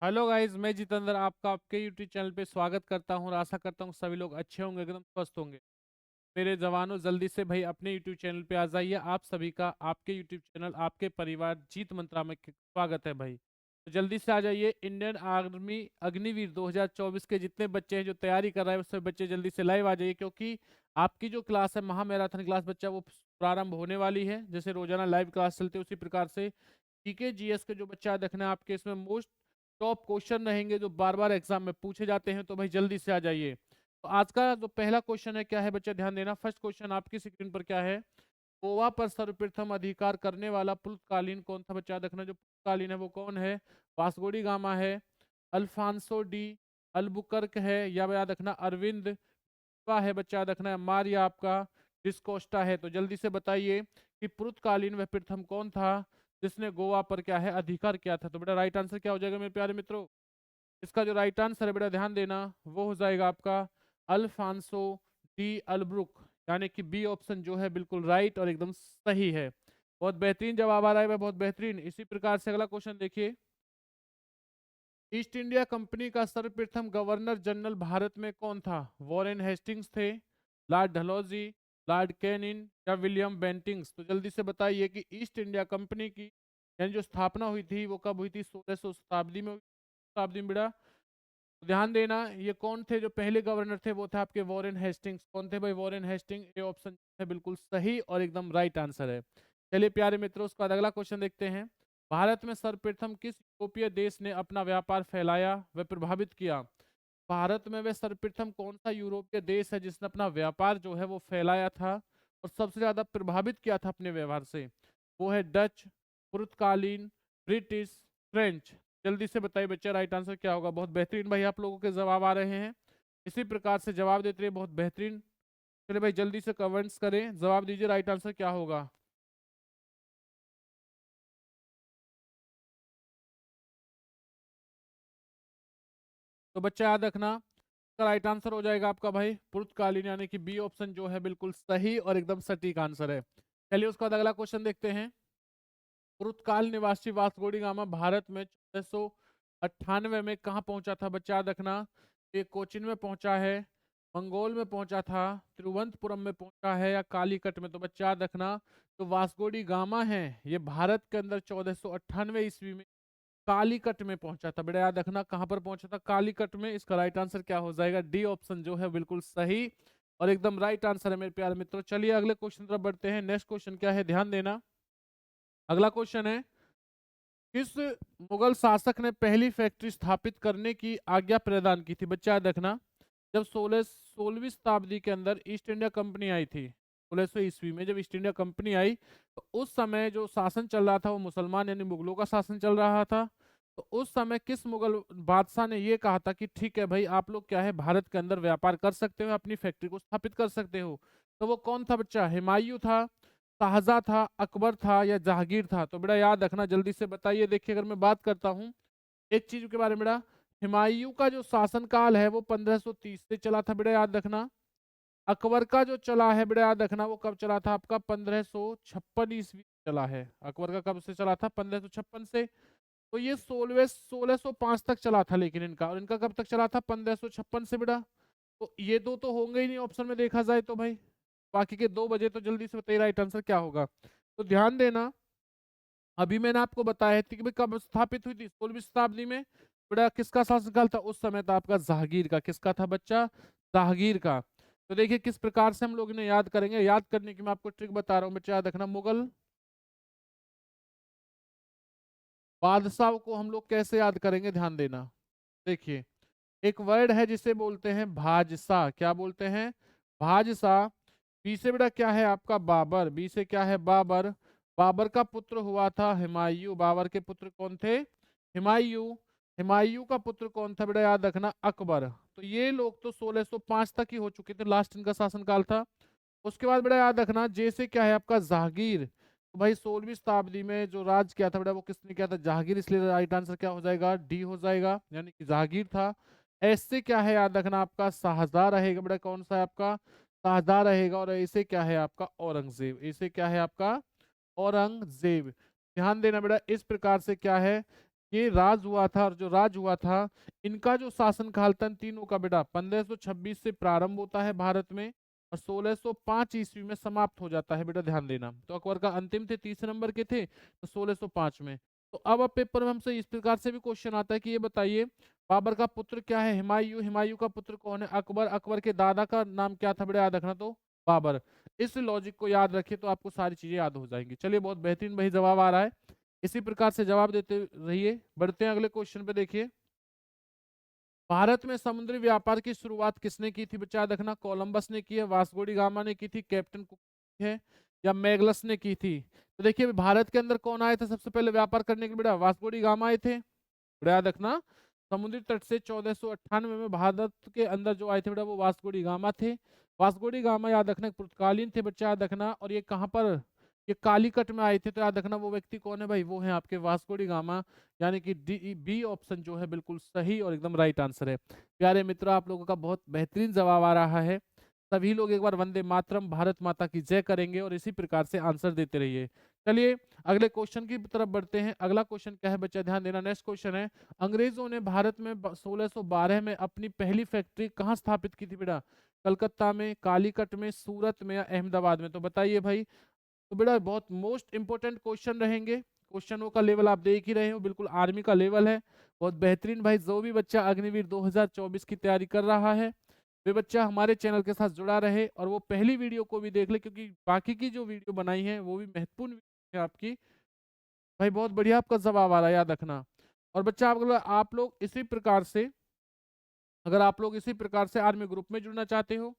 Hello guys, मैं जितेंद्र आपका आपके यूट्यूब चैनल पे स्वागत करता हूं और आशा करता हूं सभी लोग अच्छे होंगे, एकदम स्वस्थ होंगे। मेरे जवानों, जल्दी से भाई अपने यूट्यूब चैनल पे आ जाइए। आप सभी का आपके यूट्यूब चैनल आपके परिवार जीत मंत्रा में स्वागत है भाई। तो जल्दी से आ जाइए। इंडियन आर्मी अग्निवीर 2024 के जितने बच्चे हैं जो तैयारी कर रहे हैं, उससे बच्चे जल्दी से लाइव आ जाइए, क्योंकि आपकी जो क्लास है महा मैराथन क्लास बच्चा, वो प्रारंभ होने वाली है। जैसे रोजाना लाइव क्लास चलते हैं, उसी प्रकार से जीके जीएस के जो बच्चा देखना है आपके, इसमें मोस्ट टॉप क्वेश्चन रहेंगे जो बार बार एग्जाम में पूछे जाते हैं। तो भाई जल्दी से आ जाइए। तो आज का जो पहला क्वेश्चन है, क्या है बच्चा, ध्यान देना। फर्स्ट क्वेश्चन आपकी स्क्रीन पर क्या है। गोवा पर सर्वप्रथम अधिकार करने वाला पुर्तकालीन कौन था बच्चा, देखना। जो पुर्तकालीन है वो कौन है। वास्को डी गामा है, अल्फांसो डी अल्बुकर्क है, या याद रखना अरविंद है बच्चा, देखना है मारिया आपका डिस्कोस्टा है। तो जल्दी से बताइए कि पुर्तकालीन वह प्रथम कौन था जिसने गोवा पर क्या है अधिकार किया था। तो बेटा राइट आंसर क्या हो जाएगा मेरे प्यारे मित्रों। इसका जो राइट आंसर है बेटा, ध्यान देना, वो हो जाएगा आपका अल्फांसो डी अल्ब्रुक, यानी कि बी ऑप्शन जो है बिल्कुल राइट और एकदम सही है। बहुत बेहतरीन जवाब आ रहा है, बहुत बेहतरीन। इसी प्रकार से अगला क्वेश्चन देखिए। ईस्ट इंडिया कंपनी का सर्वप्रथम गवर्नर जनरल भारत में कौन था। वॉरेन हेस्टिंग्स थे, लॉर्ड डलहौजी, लॉर्ड कैनिन, या विलियम बेंटिंग्स। तो जल्दी से बताइए कि ईस्ट इंडिया कंपनी की यानी जो स्थापना हुई थी वो कब हुई थी। 1600 शताब्दी में, शताब्दी में बेटा। तो ध्यान देना, ये कौन थे जो पहले गवर्नर थे, वो थे आपके वॉरेन हेस्टिंग्स। कौन थे भाई, वॉरेन हेस्टिंग। ये ऑप्शन है बिल्कुल सही और एकदम राइट आंसर है। चलिए प्यारे मित्रों, उसके बाद अगला क्वेश्चन देखते हैं। भारत में सर्वप्रथम किस यूरोपीय देश ने अपना व्यापार फैलाया व प्रभावित किया। भारत में वह सर्वप्रथम कौन सा यूरोपीय देश है जिसने अपना व्यापार जो है वो फैलाया था और सबसे ज्यादा प्रभावित किया था अपने व्यवहार से। वो है डच, पुर्तगालीन, ब्रिटिश, फ्रेंच। जल्दी से बताइए बच्चा राइट आंसर क्या होगा। बहुत बेहतरीन भाई आप लोगों के जवाब आ रहे हैं। इसी प्रकार से जवाब देते रहिए, बहुत बेहतरीन। चलिए भाई जल्दी से कमेंट्स करें, जवाब दीजिए राइट आंसर क्या होगा। तो बच्चा याद रखना, राइट आंसर हो जाएगा आपका भाई पुर्तगालीन, यानी कि बी ऑप्शन जो है बिल्कुल सही और एकदम सटीक आंसर है। चलिए उसके बाद अगला क्वेश्चन देखते हैं। पुर्तगाल निवासी वास्को डी गामा भारत में 1498 में कहाँ पहुंचा था बच्चा, याद रखना। ये कोचिन में पहुंचा है, मंगोल में पहुंचा था, तिरुवनंतपुरम में पहुंचा है, या कालीकट में। तो बच्चा याद रखना, तो वास्को डी गामा है ये भारत के अंदर 1498 ईस्वी में कालीकट में पहुंचा था। बेटा याद रखना कहां पर पहुंचा था, कालीकट में। इसका राइट आंसर क्या हो जाएगा, डी ऑप्शन जो है बिल्कुल सही और एकदम राइट आंसर है मेरे प्यारे मित्रों। चलिए अगले क्वेश्चन तरफ बढ़ते हैं। नेक्स्ट क्वेश्चन क्या है, ध्यान देना। अगला क्वेश्चन है, किस मुगल शासक ने पहली फैक्ट्री स्थापित करने की आज्ञा प्रदान की थी। बच्चा याद रखना, जब 16वीं शताब्दी के अंदर ईस्ट इंडिया कंपनी आई थी, 1600 ईस्वी में जब ईस्ट इंडिया कंपनी आई, तो उस समय जो शासन चल रहा था वो मुसलमान यानी मुगलों का शासन चल रहा था। तो उस समय किस मुगल बादशाह ने ये कहा था कि ठीक है भाई, आप लोग क्या है भारत के अंदर व्यापार कर सकते हो, अपनी फैक्ट्री को स्थापित कर सकते हो। तो वो कौन था बच्चा, हुमायूं था, शाहजहाँ था, अकबर था, या जहांगीर था। तो बेटा याद रखना, जल्दी से बताइए। देखिए अगर मैं बात करता हूँ एक चीज के बारे में बेटा, हुमायूं का जो शासनकाल है वो 1530 से चला था बेटा, याद रखना। अकबर का जो चला है बेटा, याद रखना, वो कब चला था आपका, 1556 ईस्वी चला है। अकबर का कब से चला था, 1556 से। तो ये 1605 तक चला था, लेकिन इनका, और इनका कब तक चला था, 1556 से बेटा। तो ये दो तो होंगे ही नहीं ऑप्शन में देखा जाए तो भाई, बाकी के दो बजे। तो जल्दी से बताइए राइट आंसर क्या होगा। तो ध्यान देना, अभी मैंने आपको बताया थी कि भाई कब स्थापित हुई थी, 16वीं शताब्दी में। बेटा किसका शासनकाल था उस समय, था आपका जहांगीर का। किसका था बच्चा, जहांगीर का। तो देखिए किस प्रकार से हम लोग इन्हें याद करेंगे। याद करने की मैं आपको ट्रिक बता रहा हूँ बच्चा, याद रखना। मुगल बादशाह को हम लोग कैसे याद करेंगे, ध्यान देना। देखिए एक वर्ड है जिसे बोलते हैं भाजसा। क्या बोलते हैं, भाजसा। बी से बेटा क्या है आपका, बाबर। बी से क्या है, बाबर। बाबर का पुत्र हुआ था हुमायूं। बाबर के पुत्र कौन थे, हुमायूं। हुमायूं का पुत्र कौन था बेटा, याद रखना अकबर। तो ये लोग तो 1605 तक ही हो चुके थे, लास्ट इनका शासनकाल था। उसके बाद बेटा याद रखना, जैसे क्या है आपका जहांगीर। तो भाई 16वीं शताब्दी में जो राज किया था बेटा, वो किसने किया था, जहांगीर। इसलिए राइट आंसर क्या हो जाएगा, डी हो जाएगा, यानी कि जहांगीर था। ऐसे क्या है याद रखना, आपका शाहजहां रहेगा बेटा। कौन सा है आपका, शाहजहां रहेगा। और ऐसे क्या है आपका, औरंगजेब। ऐसे क्या है आपका, औरंगजेब। ध्यान देना बेटा, इस प्रकार से क्या है, ये राज हुआ था, और जो राज हुआ था, इनका जो शासन काल था इन तीनों का बेटा 1526 से प्रारंभ होता है भारत में, और 1605 ईस्वी में समाप्त हो जाता है बेटा, ध्यान देना। तो अकबर का अंतिम थे, तीसरे नंबर के थे, तो 1605 में। तो अब पेपर में हमसे इस प्रकार से भी क्वेश्चन आता है कि ये बताइए बाबर का पुत्र क्या है? हुमायूं। हुमायूं का पुत्र कौन है? अकबर। अकबर के दादा का नाम क्या था बेटा? याद रखना, तो बाबर। इस लॉजिक को याद रखिए तो आपको सारी चीजें याद हो जाएंगी। चलिए, बहुत बेहतरीन भाई जवाब आ रहा है। इसी प्रकार से जवाब देते रहिए। बढ़ते हैं अगले क्वेश्चन पे। देखिए, भारत में समुद्री व्यापार की शुरुआत किसने की थी बच्चा? याद रखना, कोलंबस ने की है, वास्को डी गामा ने की थी, कैप्टन कुक है, या मैगलस ने की थी? तो देखिए, भारत के अंदर कौन आए थे सबसे पहले व्यापार करने के लिए बेटा? वास्को डी गामा आए थे बेटा, याद रखना। समुद्री तट से 1498 में भारत के अंदर जो आए थे बेटा, वो वास्को डी गामा थे। वास्को डी गामा, याद रखना, एक पुर्तगालीन थे बच्चा, याद रखना। और ये कहाँ पर, ये कालीकट में आए थे। तो याद रखना वो व्यक्ति कौन है भाई? वो है आपके वास्को डी गामा। यानी कि डी बी ऑप्शन जो है बिल्कुल सही और एकदम राइट आंसर है। प्यारे मित्रों, आप लोगों का बहुत बेहतरीन जवाब आ रहा है। सभी लोग एक बार वंदे मातरम, भारत माता की जय करेंगे, और इसी प्रकार से आंसर देते रहिए। चलिए, अगले क्वेश्चन की तरफ बढ़ते हैं। अगला क्वेश्चन क्या है बच्चा? ध्यान देना। नेक्स्ट क्वेश्चन है, अंग्रेजों ने भारत में 1612 में अपनी पहली फैक्ट्री कहाँ स्थापित की थी बेटा? कलकत्ता में, कालीकट में, सूरत में, या अहमदाबाद में? तो बताइए भाई। तो बेटा, बहुत मोस्ट इंपोर्टेंट क्वेश्चन रहेंगे। क्वेश्चनों का लेवल आप देख ही रहे हो, बिल्कुल आर्मी का लेवल है। बहुत बेहतरीन भाई। जो भी बच्चा अग्निवीर 2024 की तैयारी कर रहा है, वे बच्चा हमारे चैनल के साथ जुड़ा रहे, और वो पहली वीडियो को भी देख ले, क्योंकि बाकी की जो वीडियो बनाई है वो भी महत्वपूर्ण वीडियो है आपकी। भाई बहुत बढ़िया आपका जवाब आ रहा है, याद रखना। और बच्चा, अगर आप लोग इसी प्रकार से आर्मी ग्रुप में जुड़ना चाहते हो,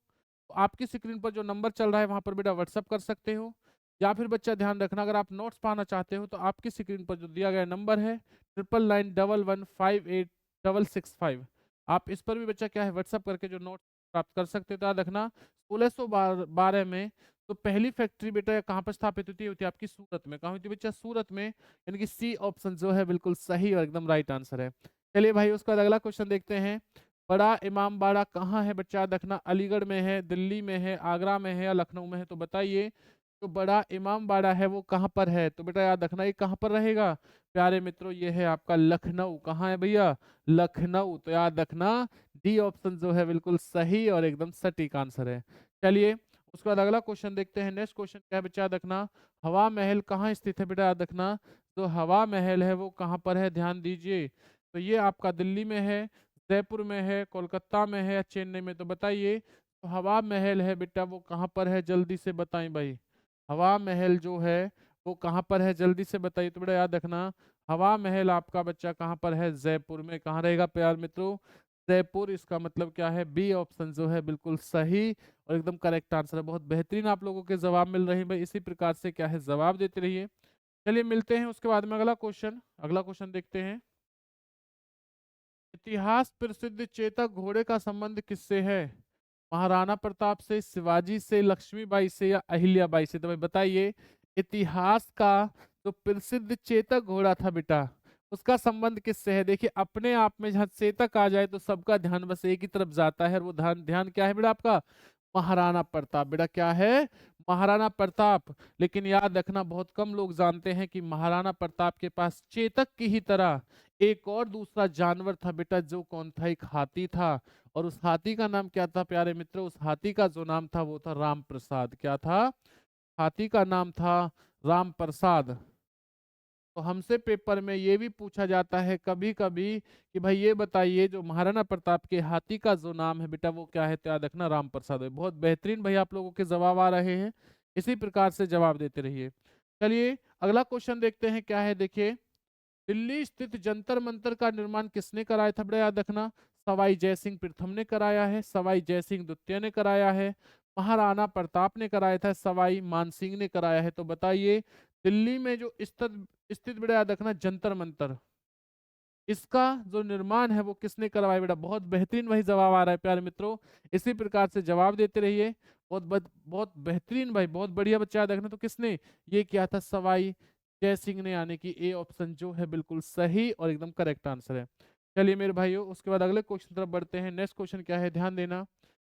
तो आपकी स्क्रीन पर जो नंबर चल रहा है वहां पर बेटा व्हाट्सअप कर सकते हो। या फिर बच्चा ध्यान रखना, अगर आप नोट्स पाना चाहते हो तो आपकी स्क्रीन पर जो दिया गया नंबर है 9991158665, आप इस पर भी बच्चा क्या है व्हाट्सअप करके जो नोट्स प्राप्त कर सकते हो। तो याद रखना, 1612 में तो पहली फैक्ट्री बेटा कहाँ पर स्थापित होती है आपकी सूरत में। कहाँ होती है बच्चा? सूरत में। यानी कि सी ऑप्शन जो है बिल्कुल सही और एकदम राइट आंसर है। चलिए भाई, उसका अगला क्वेश्चन देखते हैं। बड़ा इमाम बाड़ा कहाँ है बच्चा? याद रखना, अलीगढ़ में है, दिल्ली में है, आगरा में है, या लखनऊ में है? तो बताइए, जो बड़ा इमाम बाड़ा है वो कहाँ पर है? तो बेटा याद रखना, ये कहाँ पर रहेगा प्यारे मित्रों? ये है आपका लखनऊ। कहाँ है भैया? लखनऊ। तो याद रखना, डी ऑप्शन जो है बिल्कुल सही और एकदम सटीक आंसर है। चलिए, उसके बाद अगला क्वेश्चन देखते हैं। नेक्स्ट क्वेश्चन क्या है बच्चा? याद रखना, हवा महल कहाँ स्थित है बेटा? याद रखना, तो हवा महल है वो कहाँ पर है? ध्यान दीजिए। तो ये आपका दिल्ली में है, जयपुर में है, कोलकाता में है, या चेन्नई में? तो बताइए, तो हवा महल है बेटा वो कहाँ पर है? जल्दी से बताएं भाई। हवा महल जो है वो कहाँ पर है? जल्दी से बताइए। तो बेटा याद रखना, हवा महल आपका बच्चा कहाँ पर है? जयपुर में। कहाँ रहेगा प्यार मित्रों? जयपुर। इसका मतलब क्या है? बी ऑप्शन जो है बिल्कुल सही और एकदम करेक्ट आंसर है। बहुत बेहतरीन आप लोगों के जवाब मिल रहे हैं भाई। इसी प्रकार से क्या है जवाब देते रहिए। चलिए, मिलते हैं उसके बाद में अगला क्वेश्चन देखते हैं। इतिहास प्रसिद्ध चेतक घोड़े का संबंध किससे है? महाराणा प्रताप से, शिवाजी से, लक्ष्मीबाई से, या अहिल्याबाई से? तो भाई बताइए, इतिहास का जो प्रसिद्ध चेतक घोड़ा था बेटा, उसका संबंध किससे है? देखिए, अपने आप में जहाँ चेतक आ जाए तो सबका ध्यान बस एक ही तरफ जाता है, और वो ध्यान ध्यान क्या है बेटा आपका? महाराणा प्रताप। बेटा क्या है? महाराणा प्रताप। लेकिन याद रखना, बहुत कम लोग जानते हैं कि महाराणा प्रताप के पास चेतक की ही तरह एक और दूसरा जानवर था बेटा, जो कौन था? एक हाथी था। और उस हाथी का नाम क्या था प्यारे मित्रों? उस हाथी का जो नाम था वो था राम प्रसाद। क्या था? हाथी का नाम था राम प्रसाद। तो हमसे पेपर में ये भी पूछा जाता है कभी कभी कि भाई ये बताइए, जो महाराणा प्रताप के हाथी का जो नाम है बेटा वो क्या है? तो याद रखना, राम प्रसाद है। बहुत बेहतरीन भाई आप लोगों के जवाब आ रहे हैं। इसी प्रकार से जवाब देते रहिए। चलिए, अगला क्वेश्चन देखते हैं क्या है। देखिए, दिल्ली स्थित जंतर मंतर का निर्माण किसने कराया था? बड़ा याद रखना, सवाई जयसिंह प्रथम ने कराया है, सवाई जयसिंह द्वितीय ने कराया है, महाराणा प्रताप ने कराया था, सवाई मानसिंह ने कराया है? तो बताइए, दिल्ली में जो स्थित स्थित बड़ा याद रखना जंतर मंतर, इसका जो निर्माण है वो किसने करवाया बेटा? बहुत बेहतरीन वही जवाब आ रहा है प्यारे मित्रों। इसी प्रकार से जवाब देते रहिए। बहुत बेहतरीन भाई, बहुत बढ़िया बच्चा याद रखना। तो किसने ये किया था? सवाई जय सिंह ने। यानी कि ए ऑप्शन जो है बिल्कुल सही और एकदम करेक्ट आंसर है। चलिए मेरे भाइयों, उसके बाद अगले क्वेश्चन तरफ बढ़ते हैं। नेक्स्ट क्वेश्चन क्या है? ध्यान देना,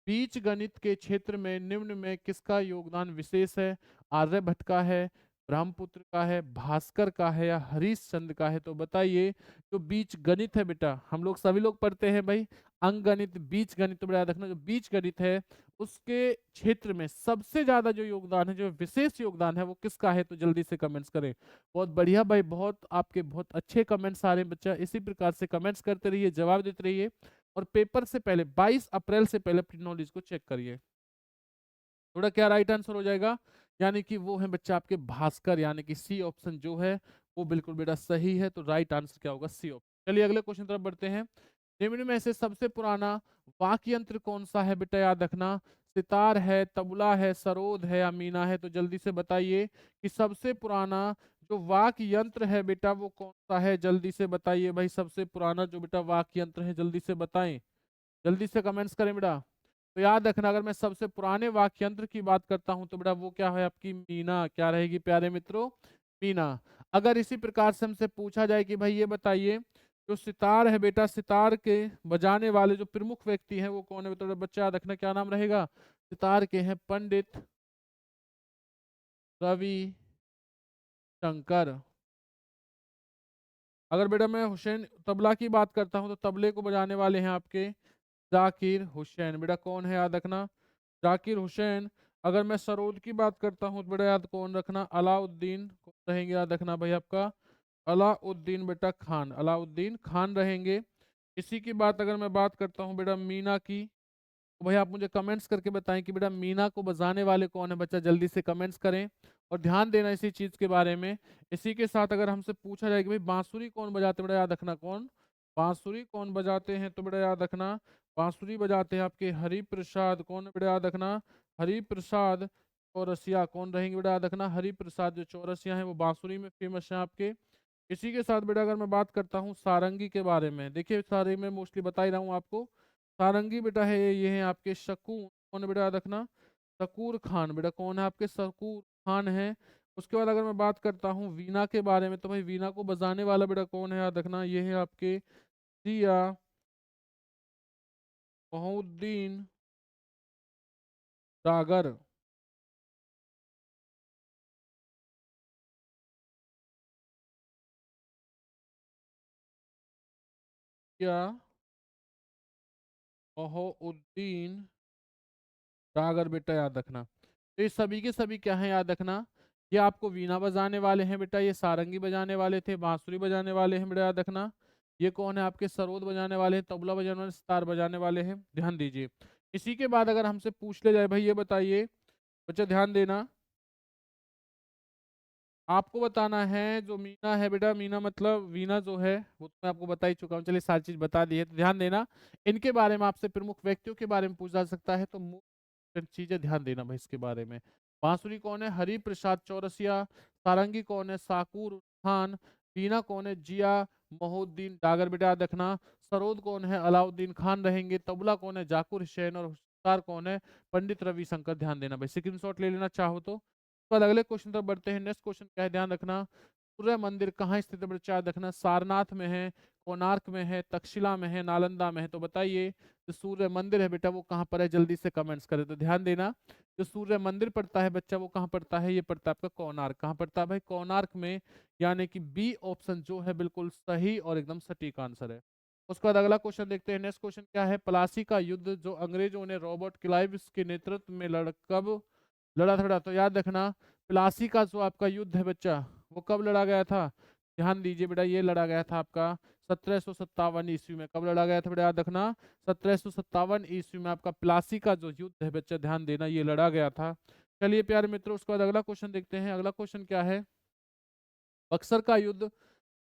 बीज गणित के क्षेत्र में निम्न में किसका योगदान विशेष है? आर्यभट्ट का है, ब्रह्मपुत्र का है, भास्कर का है या हरिश्चंद्र का है? तो बताइए। जो बीज गणित है बेटा, हम लोग सभी लोग पढ़ते हैं भाई अंक गणित, बीज गणित, तो बेटा याद रखना जो बीज गणित है उसके क्षेत्र में सबसे ज्यादा जो योगदान है, जो विशेष योगदान है, वो किसका है? तो जल्दी से कमेंट्स करें। बहुत बढ़िया भाई, बहुत आपके बहुत अच्छे कमेंट्स आ रहे हैं बच्चा। इसी प्रकार से कमेंट्स करते रहिए, जवाब देते रहिए, और पेपर से पहले 22 अप्रैल से पहले अपनी नॉलेज को चेक करिए। थोड़ा क्या राइट आंसर हो जाएगा? यानी कि वो है बच्चा आपके भास्कर, यानी कि सी ऑप्शन जो है वो बिल्कुल बेटा सही है। तो राइट आंसर क्या होगा? C option. चलिए अगले क्वेश्चन तरफ बढ़ते हैं। निम्न में से सबसे पुराना वाक्य यंत्र कौन सा है? बेटा याद रखना, सितार है, तबला है, सरोद है या मीना है? तो जल्दी से बताइए कि सबसे पुराना जो वाक्य यंत्र है बेटा वो कौन सा है? जल्दी से बताइए भाई, सबसे पुराना जो बेटा वाक्य यंत्र है, जल्दी से बताएं, जल्दी से कमेंट्स करें बेटा। तो याद रखना, अगर मैं सबसे पुराने वाक्य यंत्र की बात करता हूं तो बेटा वो क्या है? आपकी मीना। क्या रहेगी प्यारे मित्रों? मीना। अगर इसी प्रकार से हमसे पूछा जाए कि भाई ये बताइए, जो सितार है बेटा, सितार के बजाने वाले जो प्रमुख व्यक्ति हैं वो कौन है? बेटा बच्चा याद रखना, क्या नाम रहेगा? सितार के हैं पंडित रवि शंकर। अगर बेटा मैं हुसैन तबला की बात करता हूँ तो तबले को बजाने वाले हैं आपके जाकिर हुसैन। बेटा कौन है? याद रखना, जाकिर हुसैन। अगर मैं सरोद की बात करता हूँ तो बेटा याद कौन रखना? अलाउद्दीन कौन रहेंगे? याद रखना भाई आपका अलाउद्दीन बेटा खान, अलाउद्दीन खान रहेंगे। इसी की बात अगर मैं बात करता हूँ बेटा मीना की, तो भाई आप मुझे कमेंट्स करके बताएं कि बेटा मीना को बजाने वाले कौन है? बच्चा जल्दी से कमेंट्स करें और ध्यान देना इसी चीज के बारे में। इसी के साथ अगर हमसे पूछा जाए कि भाई बांसुरी कौन बजाते हैं? बेटा याद रखना, कौन बांसुरी कौन बजाते हैं? तो बेटा याद रखना, बांसुरी बजाते हैं आपके हरि प्रसाद। कौन है बेटा? याद रखना, हरि प्रसाद चौरसिया। कौन रहेंगे बेटा? याद रखना, हरि प्रसाद जो चौरसिया है वो बांसुरी में फेमस है आपके। इसी के साथ बेटा अगर मैं बात करता हूँ सारंगी के बारे में, देखिए सारे में मोस्टली बता ही रहा हूँ आपको। सारंगी बेटा है ये है आपके शकूर। कौन है बेटा? याद रखना, शकूर खान। बेटा कौन है? आपके शकूर खान है। उसके बाद अगर मैं बात करता हूँ वीणा के बारे में, तो भाई वीणा को बजाने वाला बेटा कौन है? याद रखना, ये है आपके जिया मोहुद्दीन डागर। जिया मोहुद्दीन डागर बेटा याद रखना। तो ये सभी के सभी क्या है? याद रखना, ये आपको वीणा बजाने वाले हैं बेटा, ये सारंगी बजाने वाले थे, बांसुरी बजाने वाले हैं बेटा याद रखना। ये कौन है? आपके सरोद बजाने वाले हैं, तबला बजाने वाले, सितार बजाने वाले हैं। ध्यान दीजिए। इसी के बाद अगर हमसे पूछ ले जाए भाई ये बताइए, बच्चा ध्यान देना, आपको बताना है जो मीना है बेटा, मीना मतलब वीणा जो है वो तो मैं आपको बता ही चुका हूँ, चलिए सारी चीज बता दी है। तो ध्यान देना, इनके बारे में आपसे प्रमुख व्यक्तियों के बारे में पूछा जा सकता है, तो चीजें ध्यान देना भाई इसके बारे में। बांसुरी कौन है? हरि प्रसाद चौरसिया। सारंगी कौन है? साकूर खान। बीना कौन है? जिया मोहुद्दीन डागर बेटा याद रखना। सरोद कौन है? अलाउद्दीन खान रहेंगे। तबला कौन है? जाकुर हुसैन। और सितार कौन है? पंडित रविशंकर। ध्यान देना भाई, स्क्रीनशॉट ले लेना चाहो तो। उसके बाद अगले क्वेश्चन तक बढ़ते हैं। नेक्स्ट क्वेश्चन क्या है? ध्यान रखना, सूर्य मंदिर कहाँ स्थित है? बच्चा याद रखना, सारनाथ में है, कोणार्क में है, तक्षशिला में है, नालंदा में है? तो बताइए जो सूर्य मंदिर है बेटा वो कहाँ पर है? जल्दी से कमेंट्स करें। तो ध्यान देना, जो सूर्य मंदिर पड़ता है बच्चा वो कहाँ पड़ता है? ये पड़ता है आपका कोणार्क। कहाँ पड़ता है भाई? कोणार्क में। यानी कि बी ऑप्शन जो है बिल्कुल सही और एकदम सटीक आंसर है। उसके बाद अगला क्वेश्चन देखते हैं। नेक्स्ट क्वेश्चन क्या है? प्लासी का युद्ध जो अंग्रेजों ने रॉबर्ट क्लाइव के नेतृत्व में कब लड़ा था? तो याद रखना, प्लासी का जो आपका युद्ध है बच्चा वो कब लड़ा गया था? ध्यान दीजिए बेटा, ये लड़ा गया था आपका 1757 ईस्वी में। कब लड़ा गया था बेटा? याद रखना, 1757 ईस्वी में आपका प्लासी का जो युद्ध है बच्चा, ध्यान देना, ये लड़ा गया था। चलिए प्यारे मित्रों, उसके बाद अगला क्वेश्चन देखते हैं। अगला क्वेश्चन क्या है? बक्सर का युद्ध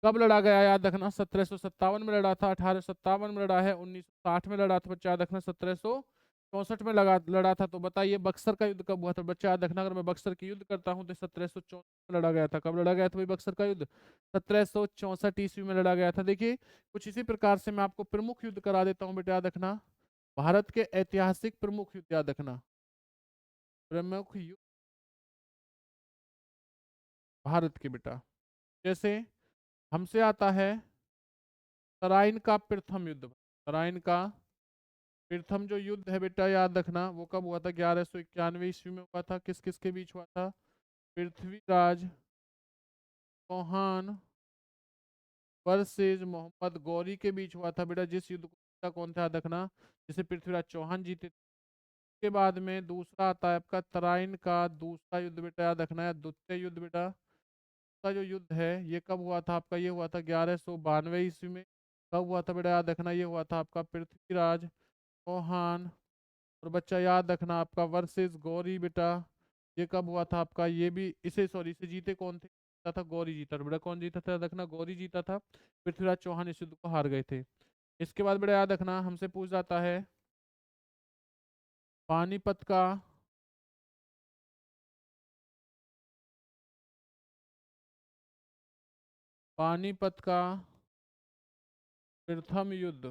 कब लड़ा गया? याद रखना, 1757 में लड़ा था, 1857 में लड़ा है, 1960 में लड़ा था बच्चा याद रखना, 1764 में लड़ा था। तो बताइए बक्सर का युद्ध कब हुआ था? बच्चा याद रखना, अगर मैं बक्सर की युद्ध करता हूँ तो 1764 में लड़ा गया था। कब लड़ा गया था भाई बक्सर का युद्ध? 1764 ईस्वी में लड़ा गया था। देखिए कुछ इसी प्रकार से मैं आपको प्रमुख युद्ध करा देता हूँ बेटा याद रखना, भारत के ऐतिहासिक प्रमुख युद्ध याद रखना, प्रमुख युद्ध भारत के बेटा। जैसे हमसे आता है तराइन का प्रथम युद्ध। तराइन का प्रथम जो युद्ध है बेटा याद रखना वो कब हुआ था? 1191 ईस्वी में हुआ था। किस किस के बीच हुआ था? पृथ्वीराज चौहान वर्सेज मोहम्मद गौरी के बीच हुआ था बेटा, जिस युद्ध को जीता कौन था, याद रखना, जिसे पृथ्वीराज चौहान जीते। के बाद में दूसरा आता है आपका तराइन का दूसरा युद्ध बेटा, याद रखना है, द्वितीय युद्ध बेटा। का जो युद्ध है ये कब हुआ था आपका, ये हुआ था 1192 ईस्वी में। कब हुआ था बेटा, याद रखना, ये हुआ था आपका पृथ्वीराज चौहान और बच्चा याद रखना आपका वर्सेस गौरी बेटा। ये कब हुआ था आपका, ये भी इसे सॉरी इसे जीते कौन थे, जीता था गौरी जीता था बेटा। कौन जीता था, याद रखना, गौरी जीता था। पृथ्वीराज चौहान इस युद्ध को हार गए थे। इसके बाद बेटा याद रखना हमसे पूछ जाता है पानीपत का पानीपत का प्रथम युद्ध।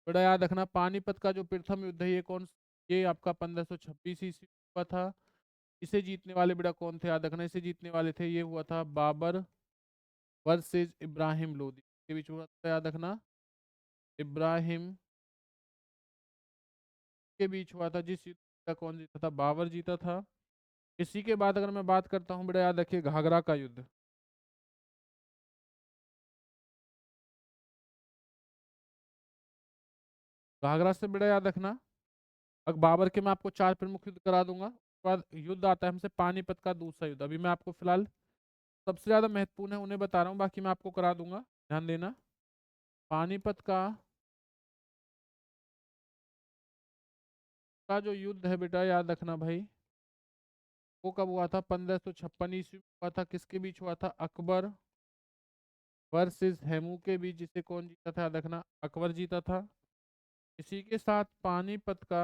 बड़ा याद रखना पानीपत का जो प्रथम युद्ध है ये कौन, ये आपका 1526 ईस्वी हुआ था। इसे जीतने वाले बेटा कौन थे, याद रखना, इसे जीतने वाले थे, ये हुआ था बाबर वर्सेज इब्राहिम लोदी के बीच हुआ था, याद रखना, इब्राहिम के बीच हुआ था। जिस युद्ध का कौन जीता था, बाबर जीता था। इसी के बाद अगर मैं बात करता हूँ बेटा, याद रखिए घाघरा का युद्ध। घाघरा से बेटा याद रखना, अब बाबर के मैं आपको चार प्रमुख युद्ध करा दूंगा, उसके बाद युद्ध आता है हमसे पानीपत का दूसरा युद्ध। अभी मैं आपको फिलहाल सबसे ज्यादा महत्वपूर्ण है उन्हें बता रहा हूँ, बाकी मैं आपको करा दूंगा, ध्यान देना। पानीपत का जो युद्ध है बेटा, याद रखना भाई, वो कब हुआ था, 1556 ईस्वी में हुआ था। किसके बीच हुआ था, अकबर वर्सेस हेमू के बीच, जिसे कौन जीता था, याद रखना, अकबर जीता था। इसी के साथ पानीपत का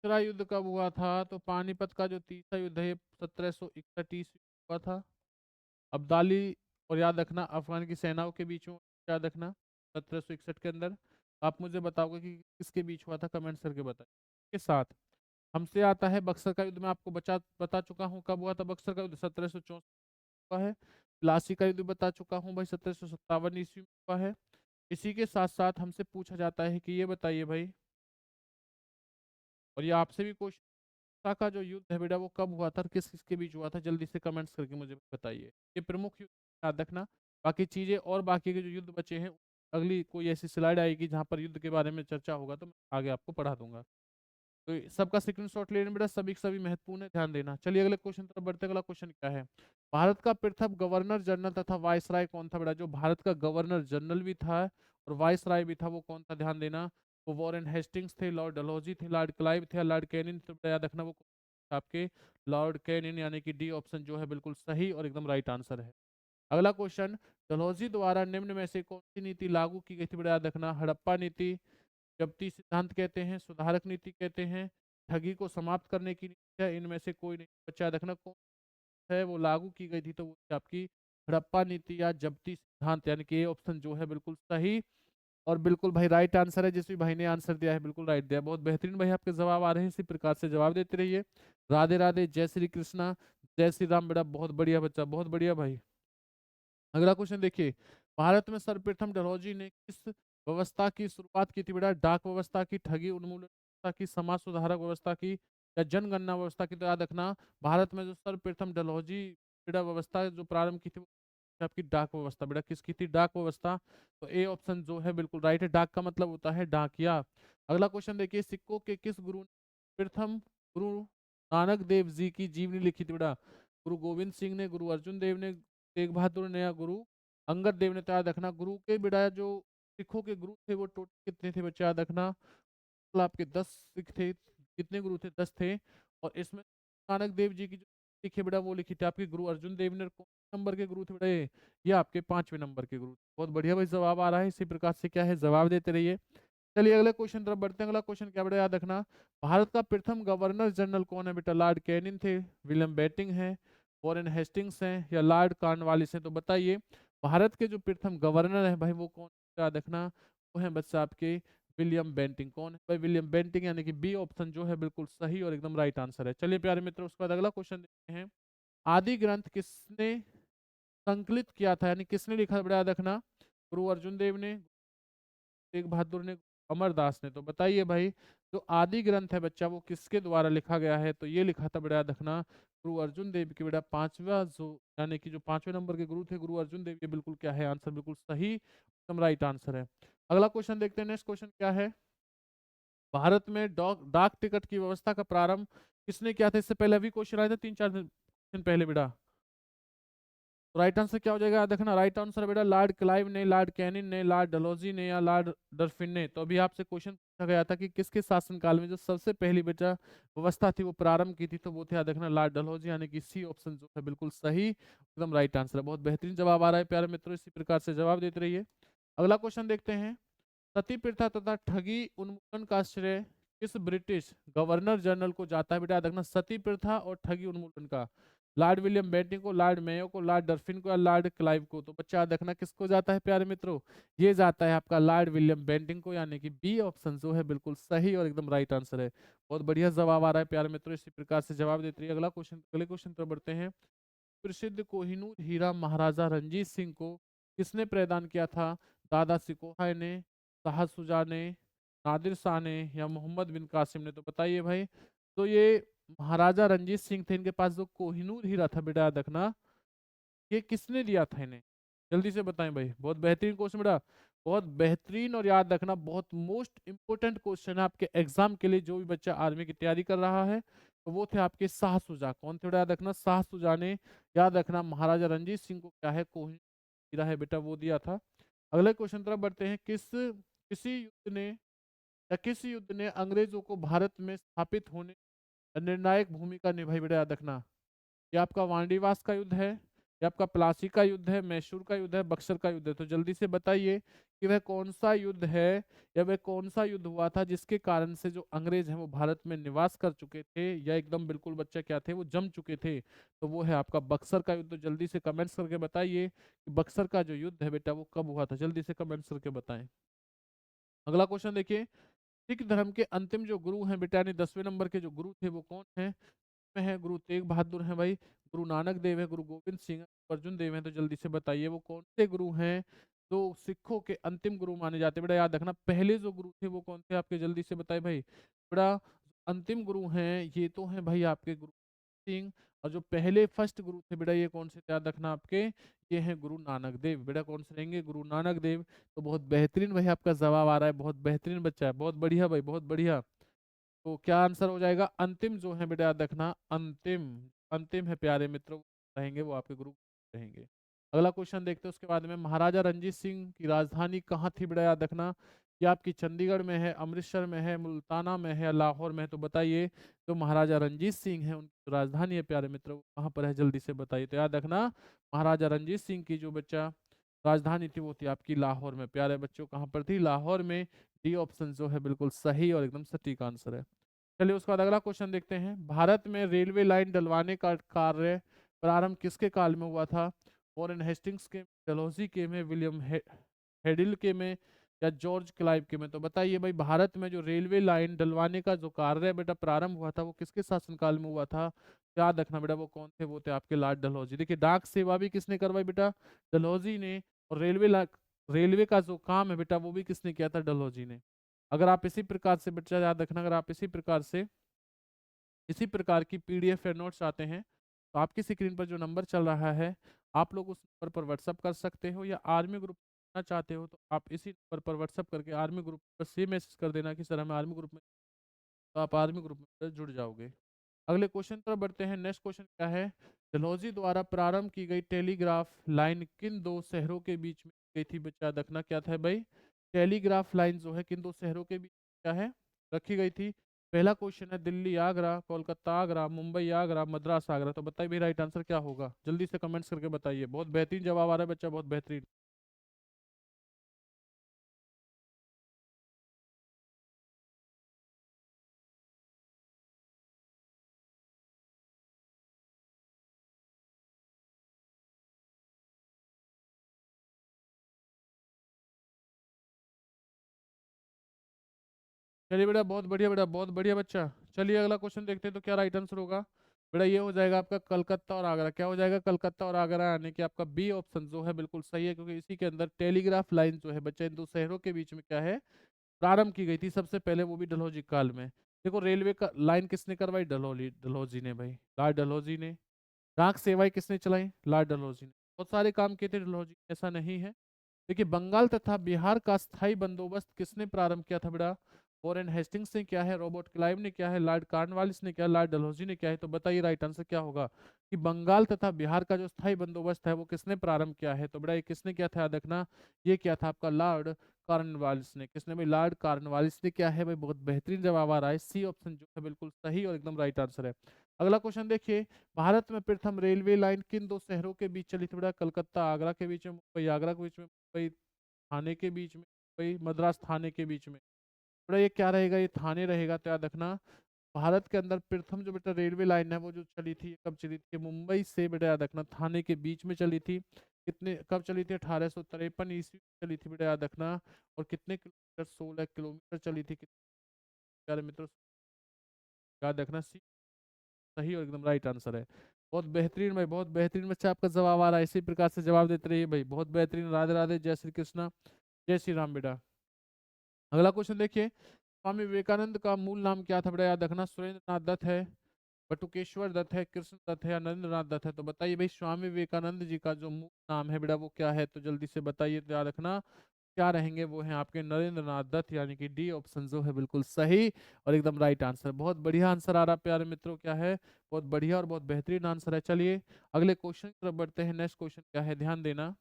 तीसरा युद्ध कब हुआ था, तो पानीपत का जो तीसरा युद्ध है ये 1761 ईस्वी में हुआ था। अब्दाली और याद रखना अफगान की सेनाओं के बीच में, याद रखना, 1761 के अंदर। आप मुझे बताओगे कि किसके बीच हुआ था, कमेंट्स करके बताइए। के साथ हमसे आता है बक्सर का युद्ध, मैं आपको बता चुका हूँ कब हुआ था बक्सर का युद्ध, 1764 हुआ है। प्लासी का युद्ध बता चुका हूँ भाई, 1757 ईस्वी में हुआ है। इसी के साथ साथ हमसे पूछा जाता है कि ये बताइए भाई, और ये आपसे भी क्वेश्चन, का जो युद्ध है बेटा वो कब हुआ था और किस किसके बीच हुआ था, जल्दी से कमेंट्स करके मुझे बताइए। ये प्रमुख युद्ध याद रखना, बाकी चीजें और बाकी के जो युद्ध बचे हैं अगली कोई ऐसी स्लाइड आएगी जहां पर युद्ध के बारे में चर्चा होगा तो मैं आगे आपको पढ़ा दूंगा। तो सबका स्क्रीनशॉट ले लेना बेटा, सभी के सभी महत्वपूर्ण है, ध्यान देना। चलिए अगले क्वेश्चन तरफ बढ़ते हैं। अगला क्वेश्चन क्या है, भारत का प्रथम गवर्नर जनरल तथा वायसराय कौन था बेटा, जो भारत का गवर्नर जनरल भी था और वायसराय भी था वो कौन था, ध्यान देना। वो वॉरेन हेस्टिंग्स थे, लॉर्ड डलहौजी थे, लॉर्ड क्लाइव थे, लॉर्ड कैनिन थे, बेटा याद रखना वो आपके लॉर्ड कैनिन, यानी कि डी ऑप्शन जो है बिल्कुल सही और एकदम राइट आंसर है। अगला क्वेश्चन, डलहौजी द्वारा निम्न में से कौन सी नीति लागू की गई थी, बेटा याद रखना, हड़प्पा नीति, जब्ती सिद्धांत कहते हैं, सुधारक नीति कहते हैं, ठगी को समाप्त करने की नीति है, इनमें से कोई नहीं। बच्चा याद रखना कौन है वो लागू की गई थी, तो वो थी आपकी हड़प्पा नीति या जब्ती सिद्धांत, यानी कि ये ऑप्शन जो है बिल्कुल सही और बिल्कुल भाई राइट आंसर है। जिस भी भाई ने आंसर दिया है बिल्कुल राइट दिया, बहुत बेहतरीन भाई आपके जवाब आ रहे हैं, इसी प्रकार से जवाब देते रहिए। राधे राधे, जय श्री कृष्णा, जय श्री राम बेटा, बहुत बढ़िया बच्चा, बहुत बढ़िया भाई। अगला क्वेश्चन देखिए, भारत में सर्वप्रथम डलहौजी ने किस व्यवस्था की शुरुआत की थी बेटा, डाक व्यवस्था की, ठगी उन्मूलन व्यवस्था की, समाज सुधारक व्यवस्था की या जनगणना व्यवस्था की, तो याद रखना भारत में जो सर्वप्रथम डलहौजी बेटा व्यवस्था जो प्रारंभ की थी वो आपकी डाक व्यवस्था बेटा, किसकी थी, डाक व्यवस्था। तो ए ऑप्शन जो है बिल्कुल राइट है, डाक का मतलब होता है डाकिया। अगला क्वेश्चन देखिए, सिक्कों के किस गुरु ने प्रथम गुरु नानक देव जी की जीवनी लिखी थी बेटा, गुरु गोविंद सिंह ने, गुरु अर्जुन देव ने, तेग बहादुर ने या गुरु अंगद देव ने, तो याद रखना गुरु के बेटा जो सिखों के गुरु थे वो टोटल कितने थे बच्चे, याद रखना, टोटल आपके 10 सिख थे। कितने गुरु थे, 10 थे। और इसमें नानक देव जी की जो सिख है बेटा वो लिखी थी आपके गुरु अर्जुन देव ने। कौन नंबर के गुरु थे बेटा ये आपके 5वें नंबर के गुरु थे। बहुत बढ़िया भाई जवाब आ रहा है, इसी प्रकार से क्या है जवाब देते रहिए। चलिए अगले क्वेश्चन तरफ बढ़ते हैं। अगला क्वेश्चन क्या बेटा, याद रखना, भारत का प्रथम गवर्नर जनरल कौन है बेटा, लॉर्ड कैनिन थे, विलियम बेंटिंग हैं, वॉरेन हेस्टिंग्स हैं या लॉर्ड कॉर्नवालिस हैं, तो बताइए भारत के जो प्रथम गवर्नर है भाई वो कौन है? याद रखना वो है बच्चा आपके विलियम बेंटिंग। कौन है भाई, विलियम बेंटिंग, यानी कि बी ऑप्शन जो है बिल्कुल सही और एकदम राइट आंसर है। चलिए प्यारे मित्रों, उसके बाद अगला क्वेश्चन देखते हैं, आदि ग्रंथ किसने संकलित किया था, यानी किसने लिखा बेटा, याद रखना गुरु अर्जुन देव ने, तेग बहादुर ने, अमरदास ने। तो बताइए भाई, जो आदि ग्रंथ है बच्चा वो किसके द्वारा लिखा गया है? तो ये लिखा था बेटा, याद रखना, गुरु अर्जुन देव की। बेटा पांचवा जो यानी कि जो 5वें नंबर के गुरु थे गुरु अर्जुन देव, ये बिल्कुल क्या है आंसर, बिल्कुल सही एकदम राइट आंसर है। अगला क्वेश्चन देखते हैं, नेक्स्ट क्वेश्चन क्या है। भारत में डाक टिकट की व्यवस्था का प्रारंभ किसने किया था? इससे पहले अभी क्वेश्चन आए थे 3-4 दिन पहले बेटा। तो राइट आंसर क्या हो जाएगा? देखना, राइट आंसर बेटा लॉर्ड क्लाइव ने, लॉर्ड कैनिंग ने, लॉर्ड डलहौजी ने या लॉर्ड डरफिन ने। तो अभी आपसे क्वेश्चन पूछा गया था कि किसके शासनकाल में जो सबसे पहली बेटा व्यवस्था थी वो प्रारंभ की थी, तो वो थे, याद रखना, लॉर्ड डलहौजी, यानी कि सी ऑप्शन जो है बिल्कुल सही एकदम राइट आंसर है। बहुत बेहतरीन जवाब आ रहा है प्यारे मित्रों, इसी प्रकार से जवाब देते रहिए। अगला क्वेश्चन देखते हैं। सती प्रथा तथा ठगी उन्मूलन का श्रेय किस ब्रिटिश गवर्नर जनरल को जाता है? बेटा याद रखना, सती प्रथा और ठगी उन्मूलन का लॉर्ड विलियम बेंटिंग को, लॉर्ड मेयो को, लॉर्ड डरफिन को या लॉर्ड क्लाइव को। तो बच्चा याद रखना किसको जाता है प्यारे मित्रों? ये जाता है आपका लॉर्ड विलियम बेंटिंग को, यानी कि बी ऑप्शन जो है बिल्कुल सही और एकदम राइट आंसर है। बहुत बढ़िया जवाब आ रहा है प्यारे मित्रों, इसी प्रकार से जवाब देते रहिए। अगले क्वेश्चन पर बढ़ते हैं। प्रसिद्ध कोहिनूर हीरा महाराजा रंजीत सिंह को किसने प्रदान किया था? दादा सिकोहा ने, शाह सुजा ने, नादिर शाह ने या मोहम्मद बिन कासिम ने। तो बताइए भाई, तो ये महाराजा रंजीत सिंह थे, इनके पास जो कोहिनूर हीरा था बेटा याद रखना, ये किसने दिया था इन्हें? जल्दी से बताएं भाई। बहुत बेहतरीन क्वेश्चन बेटा, बहुत बेहतरीन, और याद रखना बहुत मोस्ट इंपोर्टेंट क्वेश्चन है आपके एग्जाम के लिए। जो भी बच्चा आर्मी की तैयारी कर रहा है तो वो थे आपके शाह सुजा। कौन थे बेटा? याद रखना, शाह सुजा ने, याद रखना, महाराजा रंजीत सिंह को क्या है, कोहिनूर हीरा है बेटा वो दिया था। अगले क्वेश्चन तरफ बढ़ते हैं। किसी युद्ध ने या किस युद्ध ने अंग्रेजों को भारत में स्थापित होने में निर्णायक भूमिका निभाई? बेटा याद रखना, ये आपका वांडीवास का युद्ध है, ये आपका प्लासी का युद्ध है, मैसूर का युद्ध है, बक्सर का युद्ध है। तो जल्दी से बताइए कि वह कौन सा युद्ध है या वह कौन सा युद्ध हुआ था जिसके कारण से जो अंग्रेज हैं वो भारत में निवास कर चुके थे, या एकदम बिल्कुल बच्चा क्या थे, वो जम चुके थे। तो वो है आपका बक्सर का युद्ध। तो जल्दी से कमेंट्स करके बताइए कि बक्सर का जो युद्ध है बेटा वो कब हुआ था? जल्दी से कमेंट्स करके बताएं। अगला क्वेश्चन देखिए। सिख धर्म के अंतिम जो गुरु हैं बेटा, यानी 10वें नंबर के जो गुरु थे वो कौन है? में है गुरु तेग बहादुर हैं भाई, गुरु नानक देव है, गुरु गोविंद सिंह है, अर्जुन देव हैं। तो जल्दी से बताइए वो कौन से गुरु हैं जो सिखों के अंतिम गुरु माने जाते हैं? बेटा याद रखना, पहले जो गुरु थे वो कौन थे आपके? जल्दी से बताइए भाई। बेटा अंतिम गुरु हैं ये तो हैं भाई आपके गुरु सिंह, और जो पहले फर्स्ट गुरु थे बेटा ये कौन से थे? याद रखना आपके, ये हैं गुरु नानक देव। बेटा कौन से रहेंगे? गुरु नानक देव। तो बहुत बेहतरीन भाई आपका जवाब आ रहा है, बहुत बेहतरीन बच्चा है, बहुत बढ़िया भाई, बहुत बढ़िया। तो क्या आंसर हो जाएगा? अंतिम जो है बेटा याद रखना, अंतिम, अंतिम है प्यारे मित्रों, रहेंगे वो आपके गुरु रहेंगे। अगला क्वेश्चन देखते हैं उसके बाद में। महाराजा रंजीत सिंह की राजधानी कहाँ थी? बेटा याद रखना, ये आपकी चंडीगढ़ में है, अमृतसर में है, मुल्ताना में है, लाहौर में है। तो बताइए, जो महाराजा रंजीत सिंह है उनकी राजधानी है प्यारे मित्रों कहाँ पर है? जल्दी से बताइए। तो याद रखना, महाराजा रंजीत सिंह की जो बच्चा राजधानी थी वो थी आपकी लाहौर में। प्यारे बच्चों कहाँ पर थी? लाहौर में। डी ऑप्शन जो है बिल्कुल सही और एकदम सटीक आंसर है। चलिए उसके बाद अगला क्वेश्चन देखते हैं। भारत में रेलवे लाइन डलवाने का कार्य प्रारंभ किसके काल में हुआ था? वॉरेन हेस्टिंग्स के, डलहौजी के में, विलियम हेडिल के में या जॉर्ज क्लाइव के में। तो बताइए भाई, भारत में जो रेलवे लाइन डलवाने का जो कार्य है बेटा प्रारंभ हुआ था वो किसके शासनकाल में हुआ था? याद रखना बेटा वो कौन थे? वो थे आपके लॉर्ड डलहौजी। देखिए डाक सेवा भी किसने करवाई बेटा? डलहौजी ने। और रेलवे का जो काम है बेटा वो भी किसने किया था? डलहौजी ने। अगर आप इसी प्रकार से बच्चा याद रखना, अगर आप इसी प्रकार की पीडीएफ या नोट्स आते हैं तो आपकी स्क्रीन पर जो नंबर चल रहा है आप लोग उस नंबर पर व्हाट्सअप कर सकते हो, या आर्मी ग्रुप करना चाहते हो तो आप इसी नंबर पर व्हाट्सअप करके आर्मी ग्रुप पर सेम मैसेज कर देना कि सर हमें आर्मी ग्रुप में, तो आप आर्मी ग्रुप में जुड़ जाओगे। अगले क्वेश्चन पर बढ़ते हैं। नेक्स्ट क्वेश्चन क्या है? डलहौजी द्वारा प्रारंभ की गई टेलीग्राफ लाइन किन दो शहरों के बीच में गई थी? बच्चा देखना क्या था भाई? टेलीग्राफ लाइन जो है किन दो शहरों के बीच क्या है रखी गई थी? पहला क्वेश्चन है दिल्ली आगरा, कोलकाता आगरा, मुंबई आगरा, मद्रास आगरा। तो बताइए भाई राइट आंसर क्या होगा? जल्दी से कमेंट्स करके बताइए। बहुत बेहतरीन जवाब आ रहा है बच्चा, बहुत बेहतरीन। चलिए बेटा बहुत बढ़िया बेटा, बहुत बढ़िया बच्चा। चलिए अगला क्वेश्चन देखते हैं तो क्या राइट आंसर होगा? बेटा ये हो जाएगा आपका कलकत्ता और आगरा। क्या हो जाएगा? कलकत्ता और आगरा, यानी कि आपका बी ऑप्शन जो है बिल्कुल सही है, क्योंकि इसी के अंदर टेलीग्राफ लाइन जो है बच्चा इन दो शहरों के बीच में क्या है प्रारंभ की गई थी सबसे पहले, वो भी डलहौजी काल में। देखो रेलवे का लाइन किसने करवाई? डलहौजी ने भाई, लॉर्ड डलहौजी ने। डाक सेवाएं किसने चलाई? लॉर्ड डलहौजी ने। बहुत सारे काम किए थे डलहौजी, ऐसा नहीं है। देखिए बंगाल तथा बिहार का स्थायी बंदोबस्त किसने प्रारंभ किया था बेटा? वॉरेन हेस्टिंग्स ने किया है, रॉबर्ट क्लाइव ने किया है, लॉर्ड कॉर्नवालिस ने किया, लॉर्ड डलहौजी ने किया है। तो बताइए राइट आंसर क्या होगा कि बंगाल तथा बिहार का जो स्थायी बंदोबस्त है वो किसने प्रारंभ किया है? तो बेटा ये किसने किया था याद रखना, ये किया था आपका लॉर्ड कॉर्नवालिस ने। किसने भाई? लॉर्ड कॉर्नवालिस ने किया है भाई। बहुत बेहतरीन जवाब आ रहा है, सी ऑप्शन जो है बिल्कुल सही और एकदम राइट आंसर है। अगला क्वेश्चन देखिए, भारत में प्रथम रेलवे लाइन किन दो शहरों के बीच चली थी बेटा? कलकत्ता आगरा के बीच में, मुंबई आगरा के बीच में, मुंबई थाने के बीच में, मुंबई मद्रास थाने के बीच में। बेटा ये क्या रहेगा? ये थाने रहेगा। तो याद रखना, भारत के अंदर प्रथम जो बेटा रेलवे लाइन है वो जो चली थी, कब चली थी? मुंबई से बेटा याद रखना थाने के बीच में चली थी। कितने कब चली थी? 1853 ईस्वी में चली थी बेटा याद रखना। और कितने किलोमीटर? 16 किलोमीटर चली थी। कितने प्यारे मित्रों, याद रखना, सी सही और एकदम राइट आंसर है। बहुत बेहतरीन भाई, बहुत बेहतरीन बच्चा आपका जवाब आ रहा है। इसी प्रकार से जवाब देते रहिए भाई, बहुत बेहतरीन। राधे राधे, जय श्री कृष्णा, जय श्री राम बेटा। अगला क्वेश्चन देखिए, स्वामी विवेकानंद का मूल नाम क्या था बेटा? याद रखना, सुरेंद्र नाथ दत्त है, बटुकेश्वर दत्त है, कृष्ण दत्त है या नरेंद्र नाथ दत्त है? तो बताइए भाई, स्वामी विवेकानंद जी का जो मूल नाम है बेटा वो क्या है? तो जल्दी से बताइए। तो याद रखना क्या रहेंगे? वो हैं आपके नरेंद्र नाथ दत्त, यानी कि डी ऑप्शन जो है बिल्कुल सही और एकदम राइट आंसर। बहुत बढ़िया आंसर आ रहा प्यारे मित्रों, क्या है? बहुत बढ़िया और बहुत बेहतरीन आंसर है। चलिए अगले क्वेश्चन की तरफ बढ़ते हैं। नेक्स्ट क्वेश्चन क्या है, ध्यान देना।